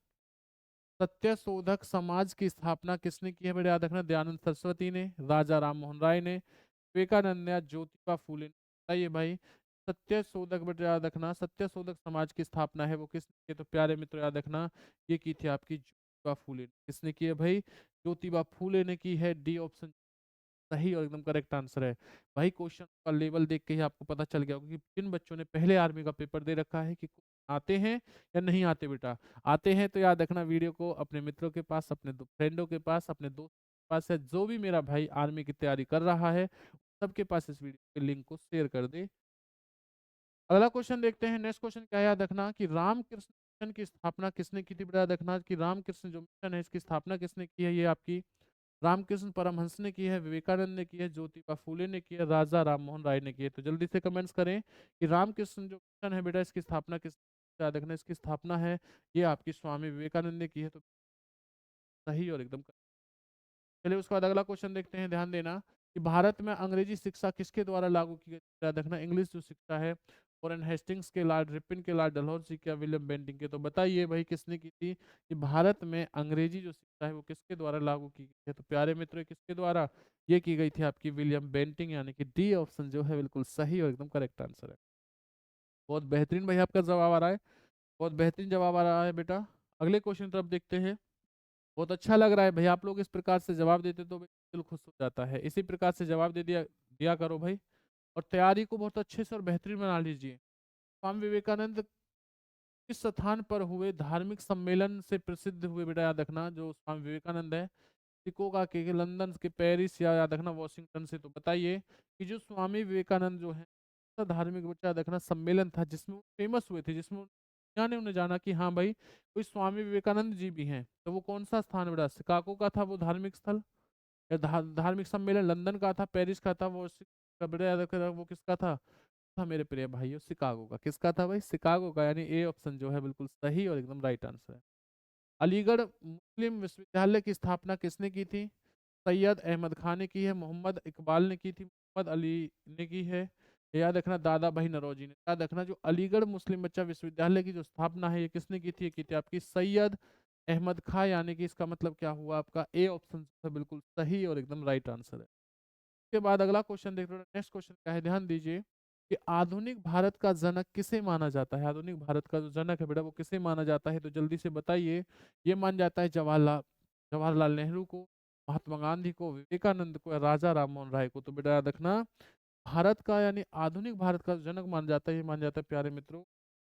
सत्य शोधक समाज की स्थापना किसने की है बेटा? याद रखना, दयानंद सरस्वती ने, राजा राम मोहन राय ने, विवेकानंद या ज्योतिबा फूले ने? बताइए भाई, सत्य शोधक बेटा याद रखना, सत्य शोधक समाज की स्थापना है वो किसने की? तो प्यारे मित्रों याद रखना, ये की थी आपकी ज्योतिबा फूले ने। किसने की है भाई? ज्योतिबा फूले ने की है। डी ऑप्शन सही और एकदम करेक्ट आंसर है। भाई क्वेश्चन का लेवल देख के ही आपको पता चल गया होगा कि जिन बच्चों ने पहले आर्मी का पेपर दे रखा है कि आते हैं या नहीं आते बेटा। आते हैं तो याद रखना, वीडियो को अपने मित्रों के पास, अपने फ्रेंडों के पास, अपने दोस्तों के पास है, जो भी मेरा भाई आर्मी की तैयारी कर रहा है सबके पास इस वीडियो के लिंक को शेयर कर दे। अगला क्वेश्चन देखते हैं। नेक्स्ट क्वेश्चन क्या याद रखना कि रामकृष्ण मिशन की स्थापना किसने की थी बेटा? याद रखना कि रामकृष्ण जो मिशन है इसकी स्थापना किसने की है? ये आपकी रामकृष्ण परमहंस ने की है, विवेकानंद ने की है, ज्योतिबा फूले ने की है, राजा राम मोहन राय ने की है? तो जल्दी से कमेंट्स करें कि रामकृष्ण जो मिशन है बेटा इसकी स्थापना किस, याद रखना इसकी स्थापना है ये आपकी स्वामी विवेकानंद ने की है। तो सही और एकदम। चलिए उसके बाद अगला क्वेश्चन देखते हैं, ध्यान देना कि भारत में अंग्रेजी शिक्षा किसके द्वारा लागू की गई? याद रखना, इंग्लिश जो शिक्षा है, वॉरेन हेस्टिंग्स के, लॉर्ड रिपन के, लॉर्ड डलहौजी के, विलियम बेंटिंग के? तो बताइए भाई किसने की थी कि भारत में अंग्रेजी जो शिक्षा है वो किसके द्वारा लागू की गई है? तो प्यारे मित्रों किसके द्वारा ये की गई थी? आपकी विलियम बेंटिंग, यानी कि डी ऑप्शन जो है बिल्कुल सही और एकदम करेक्ट आंसर है। बहुत बेहतरीन भाई आपका जवाब आ रहा है, बहुत बेहतरीन जवाब आ रहा है बेटा। अगले क्वेश्चन तरफ देखते हैं। बहुत अच्छा लग रहा है भाई, आप लोग इस प्रकार से जवाब देते तो भाई दिल खुश हो जाता है। इसी प्रकार से जवाब दे दिया दिया करो भाई, और तैयारी को बहुत अच्छे से और बेहतरीन बना लीजिए। स्वामी विवेकानंद किस स्थान पर हुए धार्मिक सम्मेलन से प्रसिद्ध हुए बेटा? याद रखना, जो स्वामी विवेकानंद है, शिकागो के, लंदन के, पेरिस या याद रखना वॉशिंगटन से? तो बताइए कि जो स्वामी विवेकानंद जो है धार्मिक बच्चा याद रखना सम्मेलन था जिसमें वो फेमस हुए थे, जिसमें दुनिया ने उन्हें जाना कि हाँ भाई कोई स्वामी विवेकानंद जी भी हैं। तो वो कौन सा स्थान बेटा? शिकागो का था वो धार्मिक स्थल, या धार्मिक सम्मेलन लंदन का था, पेरिस का था, वो बेटा याद रखना वो किसका था मेरे प्रिय भाइयों? शिकागो का। किसका था भाई? शिकागो का, यानी ए ऑप्शन जो है बिल्कुल सही और एकदम राइट आंसर है। अलीगढ़ मुस्लिम विश्वविद्यालय की स्थापना किसने की थी? सैयद अहमद खान ने की है, मोहम्मद इकबाल ने की थी, मोहम्मद अली ने की है, याद रखना दादा भाई नौरोजी ने? याद रखना, जो अलीगढ़ मुस्लिम बच्चा विश्वविद्यालय की जो स्थापना है ये किसने की थी? ये की थी आपकी सैयद अहमद खां, यानी कि इसका मतलब क्या हुआ आपका? ए ऑप्शन बिल्कुल सही और एकदम राइट आंसर है। उसके बाद अगला क्वेश्चन देख रहे हो, नेक्स्ट क्वेश्चन क्या है, ध्यान दीजिए कि आधुनिक भारत का जनक किसे माना जाता है? आधुनिक भारत का जो जनक है बेटा वो किसे माना जाता है? तो जल्दी से बताइए। ये मान जाता है जवाहरलाल जवाहरलाल नेहरू को, महात्मा गांधी को, विवेकानंद को, या राजा राम मोहन राय को? तो बेटा याद रखना, भारत का यानी आधुनिक भारत का जनक मान जाता है, ये मान जाता है प्यारे मित्रों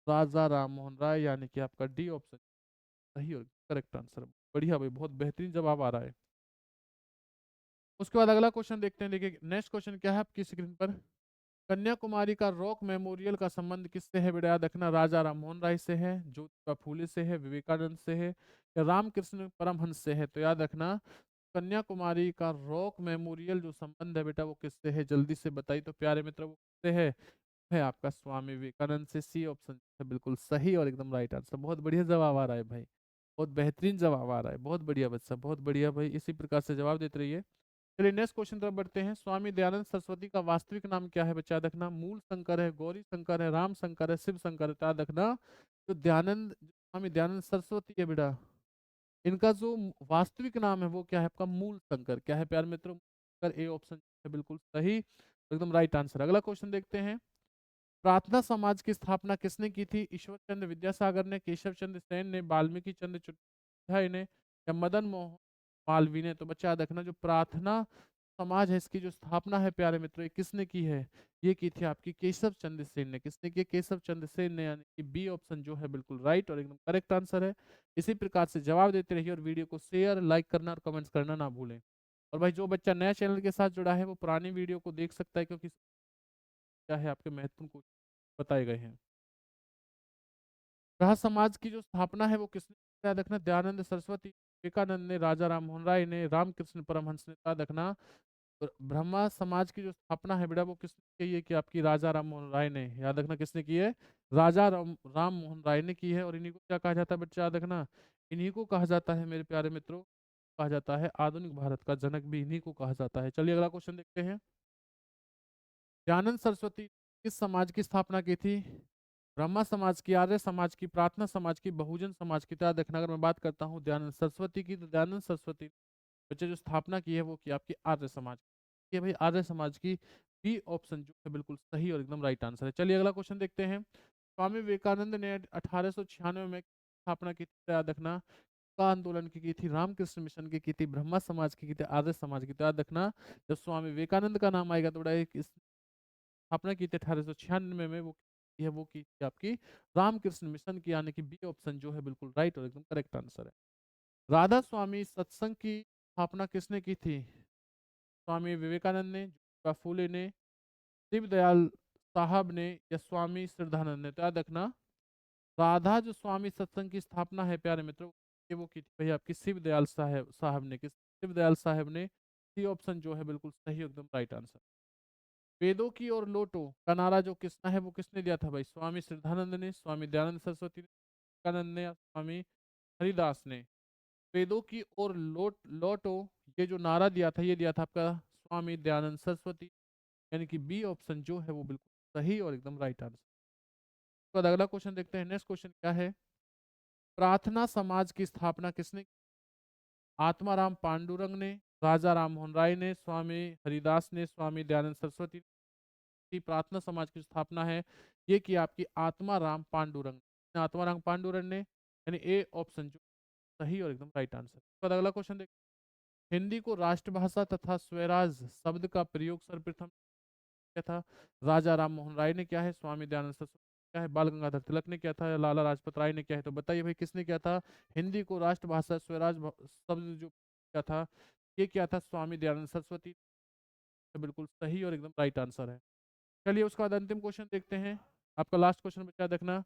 राजा राम मोहन राय, यानी कि आपका डी ऑप्शन सही और करेक्ट आंसर। बढ़िया भाई, बहुत बेहतरीन जवाब आ रहा है। उसके बाद अगला क्वेश्चन देखते हैं। देखिए नेक्स्ट क्वेश्चन क्या है आपकी स्क्रीन पर, कन्याकुमारी का रॉक मेमोरियल का संबंध किससे है बेटा? याद रखना, राजा राममोहन राय से है, ज्योतिबा फूले से है, विवेकानंद से है, या रामकृष्ण परमहंस से है? तो याद रखना, कन्याकुमारी का रॉक मेमोरियल जो संबंध है बेटा वो किससे है, जल्दी से बताइए तो प्यारे मित्र, वो किससे है आपका स्वामी विवेकानंद से। सी ऑप्शन है बिल्कुल सही और एकदम राइट आंसर। बहुत बढ़िया जवाब आ रहा है भाई, बहुत बेहतरीन जवाब आ रहा है, बहुत बढ़िया बच्चा, बहुत बढ़िया भाई, इसी प्रकार से जवाब देते रहिए। चलिए नेक्स्ट क्वेश्चन तरफ बढ़ते हैं। स्वामी दयानंद सरस्वती का वास्तविक नाम क्या है बच्चा, देखना मूल शंकर है, गौरी शंकर है, राम शंकर है, शिव शंकर है। तो याद रखना जो दयानंद स्वामी दयानंद सरस्वती है बेटा, इनका जो वास्तविक नाम है वो क्या है आपका मूल शंकर। क्या है प्यारे मित्रों, ए ऑप्शन है बिल्कुल सही, एकदम राइट आंसर। अगला क्वेश्चन देखते हैं। प्रार्थना समाज की स्थापना किसने की थी, ईश्वर चंद्र विद्यासागर ने, केशव चंद्र सेन ने, वाल्मीकि चंद्र चट्टोपाध्याय ने, या मदन मोहन मालवीय ने। तो बच्चा याद रखना जो प्रार्थना समाज है इसकी जो स्थापना है प्यारे मित्रों, ये किसने की है, ये की थी आपकी केशव चंद्र सेन ने। किसने की, केशव चंद्र सेन ने, यानी कि बी ऑप्शन जो है बिल्कुल राइट और एकदम करेक्ट आंसर है। इसी प्रकार से जवाब देते रहिए और वीडियो को शेयर लाइक करना और कमेंट्स करना ना भूलें। और भाई जो बच्चा नया चैनल के साथ जुड़ा है वो पुरानी वीडियो को देख सकता है, क्योंकि क्या है आपके महत्वपूर्ण को बताए गए हैं। राज समाज की जो स्थापना है वो किसने किया, याद रखना दयानंद सरस्वती, विवेकानंद ने, राजा राम मोहन राय ने, रामकृष्ण परमहंस ने। याद रखना ब्रह्मा समाज की जो स्थापना है बेटा वो किसने की है, कि आपकी राजा राम मोहन राय ने। याद रखना किसने की है, राजा राम मोहन राय ने की है। और इन्हीं को क्या कहा जाता है बच्चा, याद रखना इन्हीं को कहा जाता है मेरे प्यारे मित्रों, कहा जाता है आधुनिक भारत का जनक भी इन्हीं को कहा जाता है। चलिए अगला क्वेश्चन देखते हैं। दयानंद सरस्वती किस समाज की स्थापना की थी, ब्रह्मा समाज की, आर्य समाज की, प्रार्थना समाज की, बहुजन समाज की। तो याद रखना अगर मैं बात करता हूँ दयानंद सरस्वती की, तो दयानंद सरस्वती बच्चे जो स्थापना की है वो की आपकी आर्य समाज की। ये भाई आर्य समाज की, बी ऑप्शन जो है बिल्कुल सही और एकदम राइट आंसर है। चलिए अगला क्वेश्चन देखते हैं। स्वामी विवेकानंद ने 1896 में स्थापना की थी, तो याद रखना का आंदोलन की थी, रामकृष्ण मिशन की थी, ब्रह्मा समाज की थी, आर्य समाज की। तो याद रखना जब स्वामी विवेकानंद का नाम आएगा तो बड़ा एक स्थापना की थी 1896 में, वो की है वो की थी आपकी रामकृष्ण मिशन की, यानी कि बी ऑप्शन जो है बिल्कुल राइट और एकदम करेक्ट आंसर है। राधा स्वामी सत्संग की स्थापना किसने की थी, स्वामी विवेकानंद ने, ज्योतिबा फूले ने, शिवदयाल साहब ने, या स्वामी श्रद्धानंद ने। तो याद रखना राधा जो स्वामी सत्संग की स्थापना है प्यारे मित्रों, ये वो की थी भाई आपकी शिवदयाल साहब ने। किस, शिवदयाल साहब ने। सी ऑप्शन जो है बिल्कुल सही एकदम राइट आंसर। वेदों की और लौटो का नारा जो किसना है वो किसने दिया था भाई, स्वामी श्रद्धानंद ने, स्वामी दयानंद सरस्वती ने, विवेकानंद ने, या स्वामी हरिदास ने। वेदों की और लौटो ये जो नारा दिया था ये दिया था आपका स्वामी दयानंद सरस्वती, यानी कि बी ऑप्शन जो है वो बिल्कुल सही और एकदम राइट आंसर। तो अगला क्वेश्चन देखते हैं। नेक्स्ट क्वेश्चन क्या है, प्रार्थना समाज की स्थापना किसने, आत्माराम पांडुरंग ने, राजा राम मोहन राय ने, स्वामी हरिदास ने, स्वामी दयानंद सरस्वती की। प्रार्थना समाज की स्थापना है ये की आपकी आत्माराम पांडुरंग, आत्माराम पांडुरंग ने, यानी ए ऑप्शन जो सही और एकदम राइट आंसर। तो अगला क्वेश्चन देखते हैं। हिंदी को राष्ट्रभाषा तथा स्वराज शब्द का प्रयोग सर्वप्रथम किया था, राजा राम मोहन राय ने किया है, स्वामी दयानंद सरस्वती ने किया है, बाल गंगाधर तिलक ने किया था, या लाला लाजपत राय ने किया है। तो बताइए भाई किसने किया था, हिंदी को राष्ट्रभाषा स्वराज शब्द जो किया था ये किया था स्वामी दयानंद सरस्वती। तो बिल्कुल सही और एकदम राइट आंसर है। चलिए उसके बाद अंतिम क्वेश्चन देखते हैं। आपका लास्ट क्वेश्चन बच्चा देखना,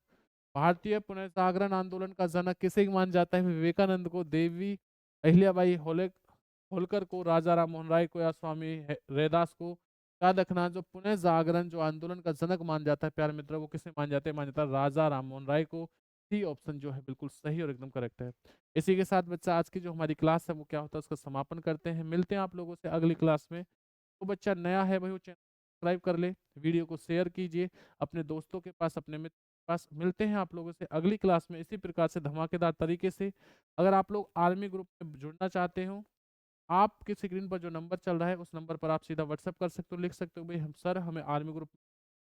भारतीय पुनर्जागरण आंदोलन का जनक किसे माना जाता है, विवेकानंद को, देवी अहिल्याबाई होलकर को, राजा राम मोहन राय को, या स्वामी रैदास को। याद रखना जो पुनः जागरण जो आंदोलन का जनक मान जाता है प्यारे मित्र, वो किसे मान जाते हैं, मान जाता है राजा राम मोहन राय को। सी ऑप्शन जो है बिल्कुल सही और एकदम करेक्ट है। इसी के साथ बच्चा आज की जो हमारी क्लास है वो क्या होता है उसका समापन करते हैं। मिलते हैं आप लोगों से अगली क्लास में। तो बच्चा नया है भाई वो चैनल सब्सक्राइब कर ले, वीडियो को शेयर कीजिए अपने दोस्तों के पास, अपने मित्र के पास। मिलते हैं आप लोगों से अगली क्लास में इसी प्रकार से धमाकेदार तरीके से। अगर आप लोग आर्मी ग्रुप में जुड़ना चाहते हो, आपकी स्क्रीन पर जो नंबर चल रहा है उस नंबर पर आप सीधा व्हाट्सएप कर सकते हो, लिख सकते हो भाई हम सर हमें आर्मी ग्रुप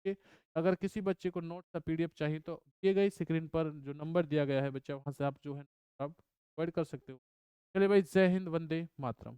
के। अगर किसी बच्चे को नोट का पीडीएफ चाहिए तो दिए गई स्क्रीन पर जो नंबर दिया गया है बच्चा, वहां से आप जो है आप वर्ड कर सकते हो। चलिए भाई, जय हिंद, वंदे मातरम।